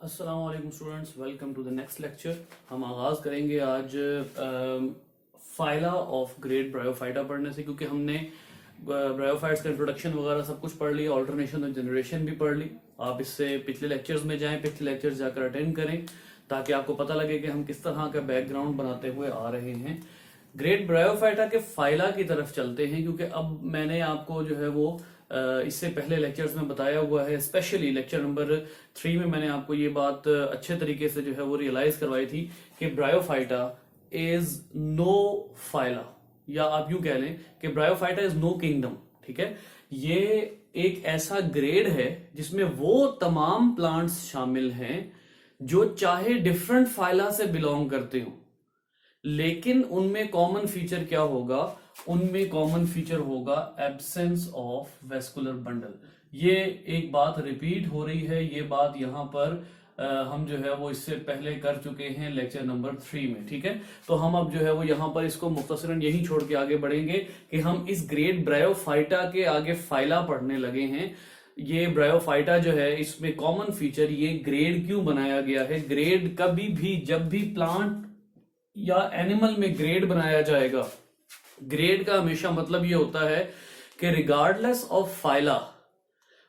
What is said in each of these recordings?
अस्सलाम वालेकुम students, welcome to the next lecture. हम आगाज़ करेंगे आज फाइला ऑफ ग्रेड ब्रायोफाइटा पढ़ने से, क्योंकि हमने ब्रायोफाइट्स का इंट्रोडक्शन वगैरह सब कुछ पढ़ लिया, ऑल्टरनेशन और जनरेशन भी पढ़ ली। आप इससे पिछले लेक्चर्स में जाएं, पिछले लेक्चर्स जाकर अटेंड करें ताकि आपको पता लगे कि हम किस तरह का बैकग्राउंड बनाते हुए आ रहे हैं। ग्रेड ब्रायोफाइटा के फाइला की तरफ चलते हैं, क्योंकि अब मैंने आपको जो है वो इससे पहले लेक्चर्स में बताया हुआ है। स्पेशली लेक्चर नंबर 3 में मैंने आपको ये बात अच्छे तरीके से जो है वो रियलाइज करवाई थी कि ब्रायोफाइटा इज नो फाइला, या आप यूं कह लें कि ब्रायोफाइटा इज नो किंगडम। ठीक है, ये एक ऐसा ग्रेड है जिसमें वो तमाम प्लांट्स शामिल हैं जो चाहे डिफरेंट फाइला से बिलोंग करते हो, लेकिन उनमें कॉमन फीचर क्या होगा? उनमें कॉमन फीचर होगा एब्सेंस ऑफ वेस्कुलर बंडल। ये एक बात रिपीट हो रही है, ये बात यहां पर हम जो है वो इससे पहले कर चुके हैं लेक्चर नंबर 3 में। ठीक है, तो हम अब जो है वो यहां पर इसको मुख्तसरन यही छोड़ के आगे बढ़ेंगे कि हम इस ग्रेड ब्रायोफाइटा के आगे फाइला पढ़ने लगे हैं। ये ब्रायोफाइटा जो है, इसमें कॉमन फीचर, ये ग्रेड क्यों बनाया गया है? ग्रेड कभी भी, जब भी प्लांट या एनिमल में ग्रेड बनाया जाएगा, ग्रेड का हमेशा मतलब ये होता है कि रिगार्डलेस ऑफ फाइला,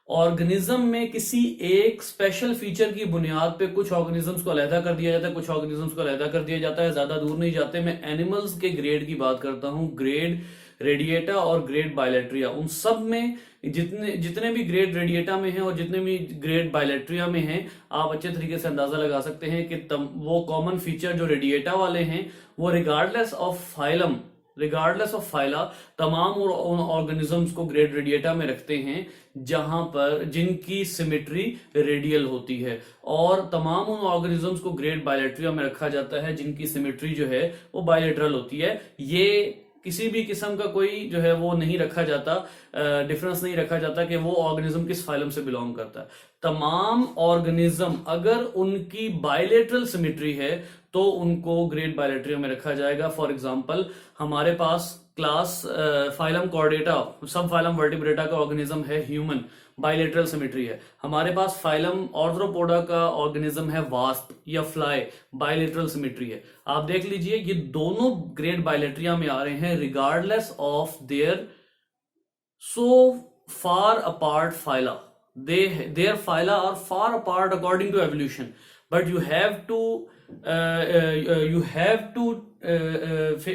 ऑर्गेनिज्म में किसी एक स्पेशल फीचर की बुनियाद पे कुछ ऑर्गेनिजम्स को अलहदा कर दिया जाता है, कुछ ऑर्गेनिजम्स को अलहदा कर दिया जाता है। ज्यादा दूर नहीं जाते, मैं एनिमल्स के ग्रेड की बात करता हूं। ग्रेड रेडिएटा और ग्रेड बायलेट्रिया, उन सब में जितने भी ग्रेड रेडिएटा में हैं और जितने भी ग्रेड बायलेट्रिया में हैं, आप अच्छे तरीके से अंदाजा लगा सकते हैं कि वो कॉमन फीचर जो रेडिएटा वाले हैं, वो regardless of phylum, regardless of phyla, तमाम उन ऑर्गेनिजम्स को ग्रेड रेडिएटा में रखते हैं जहां पर जिनकी सिमेट्री रेडियल होती है, और तमाम उन ऑर्गेनिजम्स को ग्रेड बायलेट्रिया में रखा जाता है जिनकी सिमेट्री जो है वो बायलेटरल होती है। ये किसी भी किस्म का कोई जो है वो नहीं रखा जाता, डिफरेंस नहीं रखा जाता कि वो ऑर्गेनिज्म किस फाइलम से बिलोंग करता है। तमाम ऑर्गेनिज्म अगर उनकी बायलेटरल सिमेट्री है तो उनको ग्रेड बायलेट्रिया में रखा जाएगा। फॉर एग्जांपल, हमारे पास क्लास फाइलम कॉर्डेटा, सब फाइलम वर्टिब्रेटा का ऑर्गेनिज्म है ह्यूमन, बायलेटरल सिमेट्री है। हमारे पास फाइलम ऑर्थ्रोपोडा का ऑर्गेनिज्म है वास्प या फ्लाई, बायलेटरल सिमेट्री है। आप देख लीजिए, ये दोनों ग्रेड बायलेट्रिया में आ रहे हैं regardless of their so far apart phyla. Their phyla are far apart according to evolution, but you have to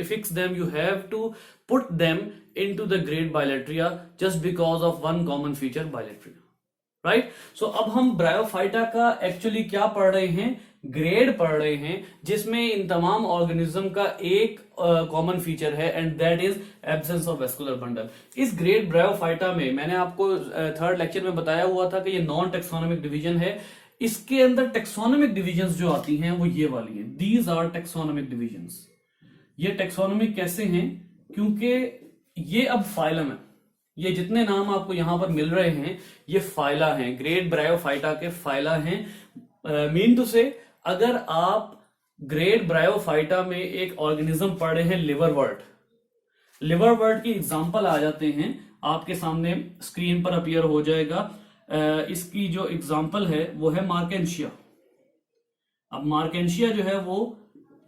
fix them, you have to put them into the grade bilateria just because of one common feature, bilateria, right? So अब हम bryophyta का actually क्या पढ़ रहे हैं? Grade पढ़ रहे हैं जिसमें इन तमाम ऑर्गेनिज्म का एक कॉमन फीचर है, and that is absence of vascular bundle. इस ग्रेड ब्रायोफाइटा में मैंने आपको थर्ड लेक्चर में बताया हुआ था कि ये नॉन टेक्सोनोमिक डिवीजन है। इसके अंदर टेक्सोनोमिक डिविजन्स जो आती हैं वो ये वाली हैं, दीज आर टेक्सोनोमिक डिविजन्स। ये टेक्सोनोमिक कैसे हैं? क्योंकि ये अब फाइलम है, ये जितने नाम आपको यहां पर मिल रहे हैं ये फाइला हैं, ग्रेड ब्रायोफाइटा के फाइला हैं। मीन टू से, अगर आप ग्रेड ब्रायोफाइटा में एक ऑर्गेनिज्म पढ़ रहे हैं लिवरवर्ट, लिवरवर्ट की एग्जांपल आ जाते हैं आपके सामने, स्क्रीन पर अपीयर हो जाएगा। इसकी जो एग्जांपल है वो है मार्केंशिया। अब मार्केंशिया जो है वो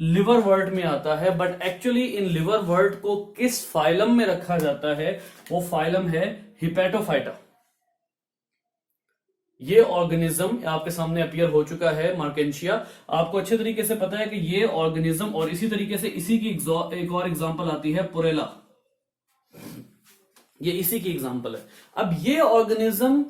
लिवरवर्ट में आता है, बट एक्चुअली इन लिवरवर्ट को किस फाइलम में रखा जाता है? वो फाइलम है हिपैटोफाइटा। ये ऑर्गेनिज्म आपके सामने अपीयर हो चुका है, मार्केंशिया। आपको अच्छे तरीके से पता है कि ये ऑर्गेनिज्म, और इसी तरीके से इसी की एक और एग्जांपल आती है पुरेला, ये इसी की एग्जांपल है। अब ये ऑर्गेनिज्म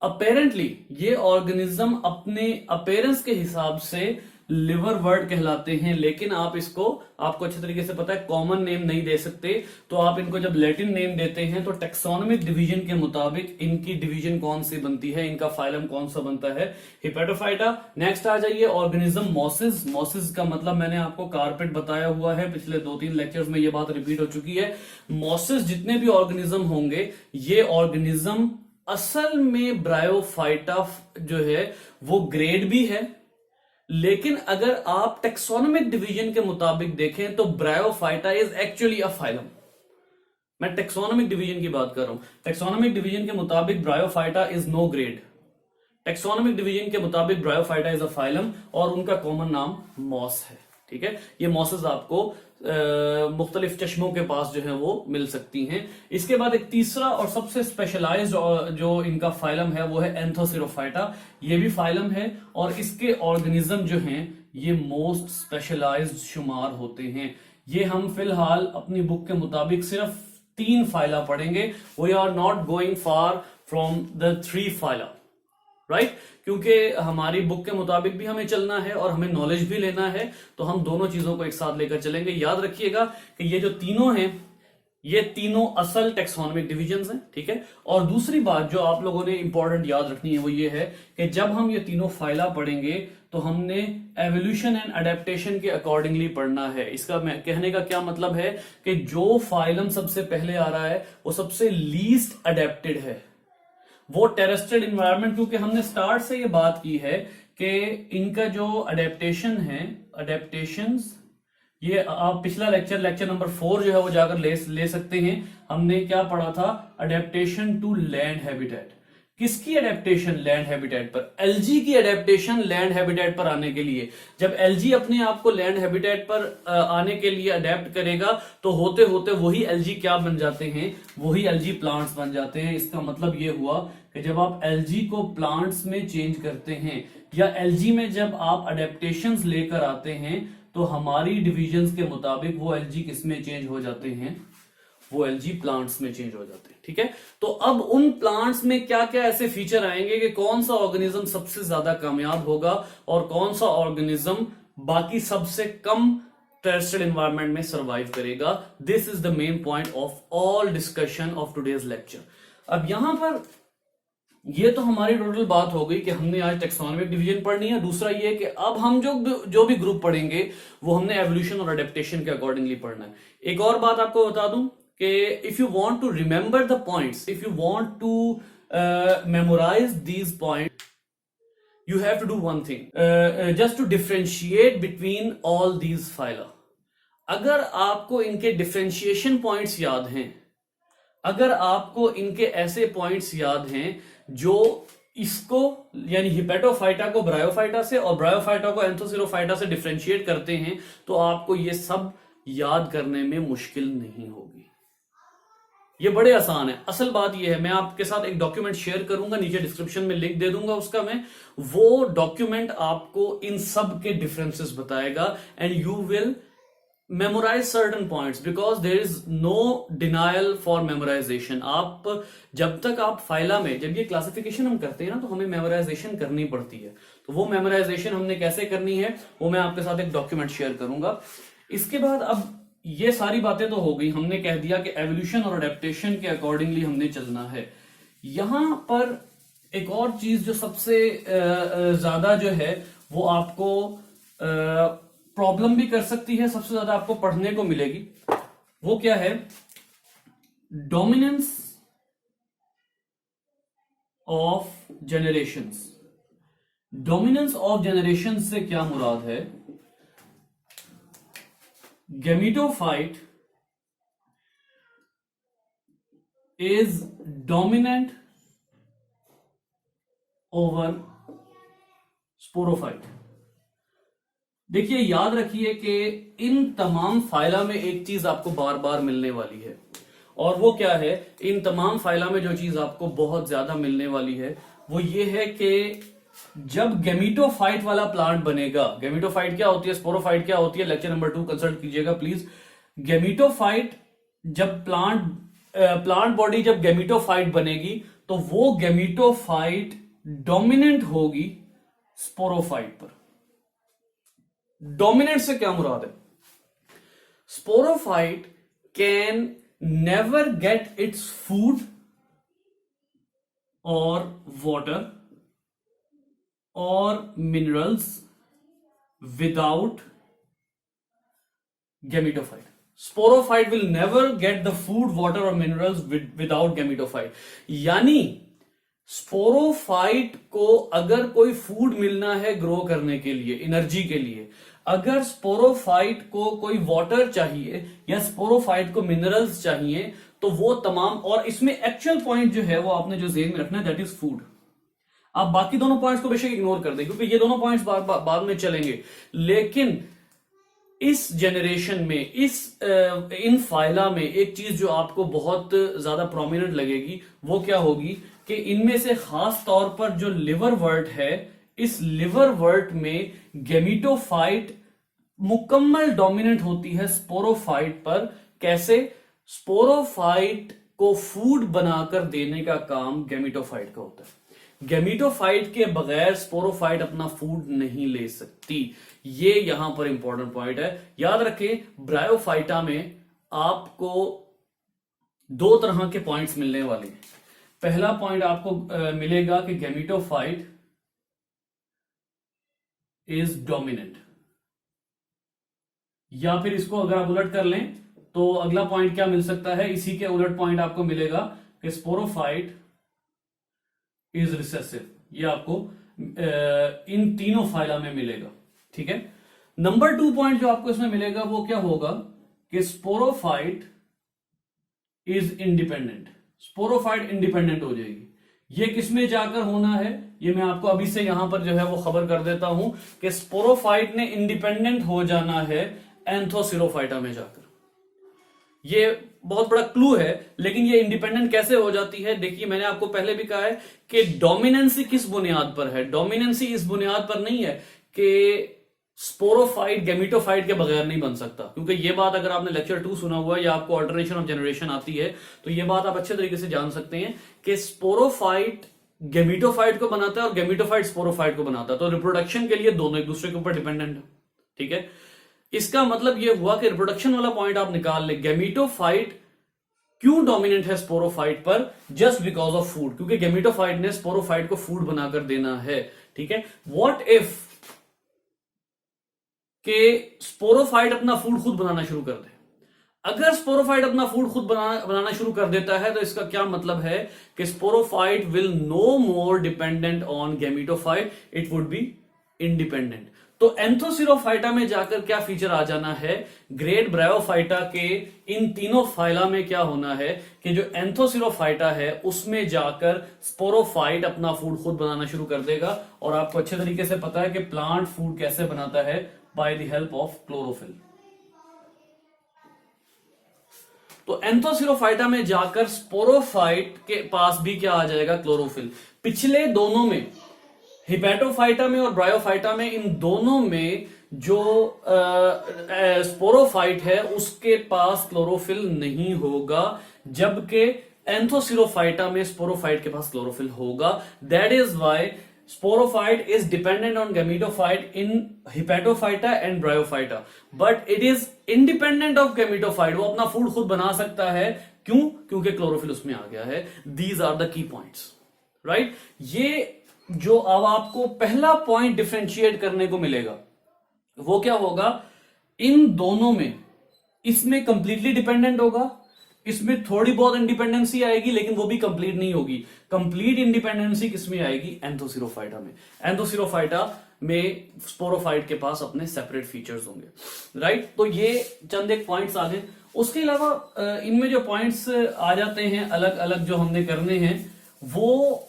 अपेरेंटली, ये ऑर्गेनिज्म अपने अपेरेंस के हिसाब से लिवरवर्ट कहलाते हैं, लेकिन आप इसको, आपको अच्छे तरीके से पता है, कॉमन नेम नहीं दे सकते। तो आप इनको जब लैटिन नेम देते हैं तो टेक्सोनोमिक डिवीजन के मुताबिक इनकी डिवीजन कौन सी बनती है, इनका फाइलम कौन सा बनता है? हिपैटोफाइटा। नेक्स्ट आ जाइए ऑर्गेनिज्म मॉसिस। मॉसिस का मतलब मैंने आपको कारपेट बताया हुआ है, पिछले 2-3 लेक्चर्स में ये बात रिपीट हो चुकी है। मॉसिस जितने भी ऑर्गेनिज्म होंगे, ये ऑर्गेनिज्म असल में ब्रायोफाइटा जो है वो ग्रेड भी है, लेकिन अगर आप टेक्सोनोमिक डिवीजन के मुताबिक देखें तो Bryophyta is actually a phylum. मैं टेक्सोनोमिक डिवीजन की बात कर रहा हूं। टेक्सोनोमिक डिवीजन के मुताबिक Bryophyta is no grade, taxonomic division के मुताबिक ब्रायोफाइटा इज अ फाइलम और उनका कॉमन नाम मॉस है। ठीक है, ये मॉसेस आपको मुख्तलिफ चश्मों के पास जो है वो मिल सकती हैं। इसके बाद एक तीसरा और सबसे स्पेशलाइज्ड जो इनका फाइलम है वो है एंथोसिरोफाइटा। ये भी फाइलम है और इसके ऑर्गेनिज्म जो हैं ये मोस्ट स्पेशलाइज्ड शुमार होते हैं। ये हम फिलहाल अपनी बुक के मुताबिक सिर्फ 3 फाइला पढ़ेंगे। We are not going far from the 3 phyla, right, क्योंकि हमारी बुक के मुताबिक भी हमें चलना है और हमें नॉलेज भी लेना है, तो हम दोनों चीजों को एक साथ लेकर चलेंगे। याद रखिएगा कि ये जो तीनों हैं ये तीनों असल टेक्सोनोमिक डिविजन्स हैं। ठीक है, और दूसरी बात जो आप लोगों ने इंपॉर्टेंट याद रखनी है वो ये है कि जब हम ये तीनों फाइला पढ़ेंगे तो हमने एवोल्यूशन एंड अडेप्टेशन के अकॉर्डिंगली पढ़ना है। इसका मैं कहने का क्या मतलब है कि जो फाइलम सबसे पहले आ रहा है वो सबसे लीस्ट अडेप्टेड है, वो टेरेस्ट्रियल इन्वायरमेंट, क्योंकि हमने स्टार्ट से ये बात की है कि इनका जो अडेप्टेशन है, अडेप्टेशंस, ये आप पिछला लेक्चर नंबर 4 जो है वो जाकर ले सकते हैं। हमने क्या पढ़ा था, अडेप्टेशन टू लैंड हैबिटेट। किसकी अडेप्टेशन? लैंड हैबिटेट पर। एलजी की अडेप्टेशन लैंड हैबिटेट पर आने के लिए, जब एलजी अपने आप को लैंड हैबिटेट पर आने के लिए अडेप्ट करेगा तो होते होते वही एलजी क्या बन जाते हैं, वही एलजी प्लांट्स बन जाते हैं। इसका मतलब ये हुआ कि जब आप एलजी को प्लांट्स में चेंज करते हैं या एलजी में जब आप अडेप्टेशंस लेकर आते हैं तो हमारी डिविजन्स के मुताबिक वो एलजी किस में चेंज हो जाते हैं, वो एलजी प्लांट्स में चेंज हो जाते हैं। ठीक है, तो अब उन प्लांट्स में क्या क्या ऐसे फीचर आएंगे कि कौन सा ऑर्गेनिज्म सबसे ज्यादा कामयाब होगा और कौन सा ऑर्गेनिज्म बाकी सबसे कम टेरेस्ट्रियल एनवायरनमेंट में सर्वाइव करेगा। This is the main point of all discussion of today's lecture. अब यहां पर ये तो हमारी टोटल बात हो गई कि हमने आज टेक्सोनोमिक डिवीजन पढ़नी है। दूसरा ये कि अब हम जो भी ग्रुप पढ़ेंगे वो हमने एवोल्यूशन और अडेप्टेशन के अकॉर्डिंगली पढ़ना है। एक और बात आपको बता दूं कि if you want to remember the points, if you want to memorise these point, you have to do one thing, just to differentiate between all these phyla। अगर आपको इनके डिफरेंशिएशन पॉइंट्स याद हैं, अगर आपको इनके ऐसे पॉइंट्स याद हैं जो इसको यानी हिपेटोफाइटा को ब्रायोफाइटा से और ब्रायोफाइटा को एंथोसिरोफाइटा से डिफरेंशिएट करते हैं तो आपको ये सब याद करने में मुश्किल नहीं होगी। ये बड़े आसान है। असल बात ये है, मैं आपके साथ एक डॉक्यूमेंट शेयर करूंगा, नीचे डिस्क्रिप्शन में लिंक दे दूंगा उसका मैं, वो डॉक्यूमेंट आपको इन सब के डिफरेंसेस बताएगा and you will memorise certain points because there is no denial for memorisation. आप जब तक आप फाइला में, जब ये क्लासिफिकेशन हम करते हैं ना तो हमें मेमोराइजेशन करनी पड़ती है, तो वो मेमोराइजेशन हमने कैसे करनी है वो मैं आपके साथ एक डॉक्यूमेंट शेयर करूंगा। इसके बाद अब ये सारी बातें तो हो गई, हमने कह दिया कि एवोल्यूशन और अडेप्टेशन के अकॉर्डिंगली हमने चलना है। यहां पर एक और चीज जो सबसे ज्यादा जो है वो आपको प्रॉब्लम भी कर सकती है, सबसे ज्यादा आपको पढ़ने को मिलेगी, वो क्या है, dominance of generations. Dominance of generations से क्या मुराद है, gametophyte is dominant over sporophyte. देखिए याद रखिए कि इन तमाम फाइला में एक चीज आपको बार बार मिलने वाली है, और वो क्या है, इन तमाम फाइला में जो चीज आपको बहुत ज्यादा मिलने वाली है वो ये है कि जब गेमिटोफाइट वाला प्लांट बनेगा, गेमिटोफाइट क्या होती है, स्पोरोफाइट क्या होती है, लेक्चर नंबर 2 कंसल्ट कीजिएगा प्लीज। गेमिटोफाइट जब प्लांट बॉडी जब गेमिटोफाइट बनेगी तो वो गेमिटोफाइट डोमिनेंट होगी स्पोरोफाइट पर। डोमिनेंट से क्या मुराद है, sporophyte can never get its food और water or minerals without gametophyte. Sporophyte will never get the food, water or minerals without gametophyte। यानी स्पोरोफाइट को अगर कोई फूड मिलना है ग्रो करने के लिए, एनर्जी के लिए, अगर स्पोरोफाइट को कोई वाटर चाहिए या स्पोरोफाइट को मिनरल्स चाहिए तो वो तमाम, और इसमें एक्चुअल पॉइंट जो है वो आपने जो ज़हन में रखना है, दैट इज फूड। आप बाकी दोनों पॉइंट्स को बेशक इग्नोर कर दें क्योंकि ये दोनों पॉइंट्स बाद में चलेंगे, लेकिन इस जेनरेशन में इन फाइला में एक चीज जो आपको बहुत ज्यादा प्रोमिनेंट लगेगी वो क्या होगी कि इनमें से खास तौर पर जो लिवर वर्ट है, इस लिवर वर्ट में गेमिटोफाइट मुकम्मल डोमिनेंट होती है स्पोरोफाइट पर। कैसे? स्पोरोफाइट को फूड बनाकर देने का काम गेमिटोफाइट का होता है। गेमिटोफाइट के बगैर स्पोरोफाइट अपना फूड नहीं ले सकती। ये यहां पर इंपॉर्टेंट पॉइंट है, याद रखें। ब्रायोफाइटा में आपको दो तरह के पॉइंट्स मिलने वाले हैं। पहला पॉइंट आपको मिलेगा कि गेमिटोफाइट इज डोमिनेंट, या फिर इसको अगर आप उलट कर लें तो अगला पॉइंट क्या मिल सकता है, इसी के उलट पॉइंट आपको मिलेगा कि स्पोरोफाइट इज रिसेसिव। ये आपको इन तीनों फाइला में मिलेगा, ठीक है। नंबर 2 पॉइंट जो आपको इसमें मिलेगा वो क्या होगा कि sporophyte is independent. Sporophyte independent हो जाएगी। ये किसमें जाकर होना है, ये मैं आपको अभी से यहां पर जो है वो खबर कर देता हूं कि स्पोरोफाइट ने इंडिपेंडेंट हो जाना है एंथोसिरोफाइटा में जाकर। ये बहुत बड़ा क्लू है, लेकिन ये इंडिपेंडेंट कैसे हो जाती है? देखिए, मैंने आपको पहले भी कहा है कि डोमिनेंसी किस बुनियाद पर है। डोमिनेंसी इस बुनियाद पर नहीं है कि स्पोरोफाइट गेमिटोफाइट के बगैर नहीं बन सकता, क्योंकि ये बात अगर आपने लेक्चर 2 सुना हुआ है या आपको अल्टरनेशन ऑफ जनरेशन आती है तो ये बात आप अच्छे तरीके से जान सकते हैं कि स्पोरोफाइट गेमिटोफाइट को बनाता है और गेमिटोफाइट स्पोरोफाइट को बनाता है। तो रिप्रोडक्शन के लिए दोनों एक दूसरे के ऊपर डिपेंडेंट है, ठीक है। इसका मतलब यह हुआ कि रिप्रोडक्शन वाला पॉइंट आप निकाल ले। गेमिटोफाइट क्यों डोमिनेंट है स्पोरोफाइट पर? जस्ट बिकॉज ऑफ फूड, क्योंकि गेमिटोफाइट ने स्पोरोफाइट को फूड बनाकर देना है, ठीक है। व्हाट इफ कि स्पोरोफाइट अपना फूड खुद बनाना शुरू कर दे? अगर स्पोरोफाइट अपना फूड खुद बनाना शुरू कर देता है तो इसका क्या मतलब है कि sporophyte will no more dependent on gametophyte, it would be independent. तो एंथोसिरोफाइटा में जाकर क्या फीचर आ जाना है? ग्रेट ब्रायोफाइटा के इन तीनों फाइला में क्या होना है कि जो एंथोसिरोफाइटा है उसमें जाकर स्पोरोफाइट अपना फूड खुद बनाना शुरू कर देगा। और आपको अच्छे तरीके से पता है कि प्लांट फूड कैसे बनाता है, by the help of chlorophyll. तो एंथोसिरोफाइटा में जाकर स्पोरोफाइट के पास भी क्या आ जाएगा? क्लोरोफिल। पिछले दोनों में, हिपैटोफाइटा में और ब्रायोफाइटा में, इन दोनों में जो स्पोरोफाइट है उसके पास क्लोरोफिल नहीं होगा, जबकि एंथोसिरोफाइटा में स्पोरोफाइट के पास क्लोरोफिल होगा। That is why sporophyte is dependent on gametophyte in hepaticophyta and bryophyta, but it is independent of gametophyte. वो अपना फूड खुद बना सकता है, क्यों? क्योंकि क्लोरोफिल उसमें आ गया है। These are the key points, right. ये जो अब आपको पहला पॉइंट डिफरेंशिएट करने को मिलेगा वो क्या होगा? इन दोनों में, इसमें कंप्लीटली डिपेंडेंट होगा, इसमें थोड़ी बहुत इंडिपेंडेंसी आएगी, लेकिन वो भी कंप्लीट नहीं होगी। कंप्लीट इंडिपेंडेंसी किसमें आएगी? एंथोसिरोफाइटा में। एंथोसिरोफाइटा में स्पोरोफाइट के पास अपने सेपरेट फीचर्स होंगे, राइट। तो ये चंद एक पॉइंट्स आ गए। उसके अलावा इनमें जो पॉइंट्स आ जाते हैं अलग अलग जो हमने करने हैं, वो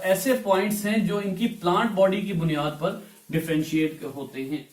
ऐसे पॉइंट्स हैं जो इनकी प्लांट बॉडी की बुनियाद पर डिफरेंशिएट होते हैं।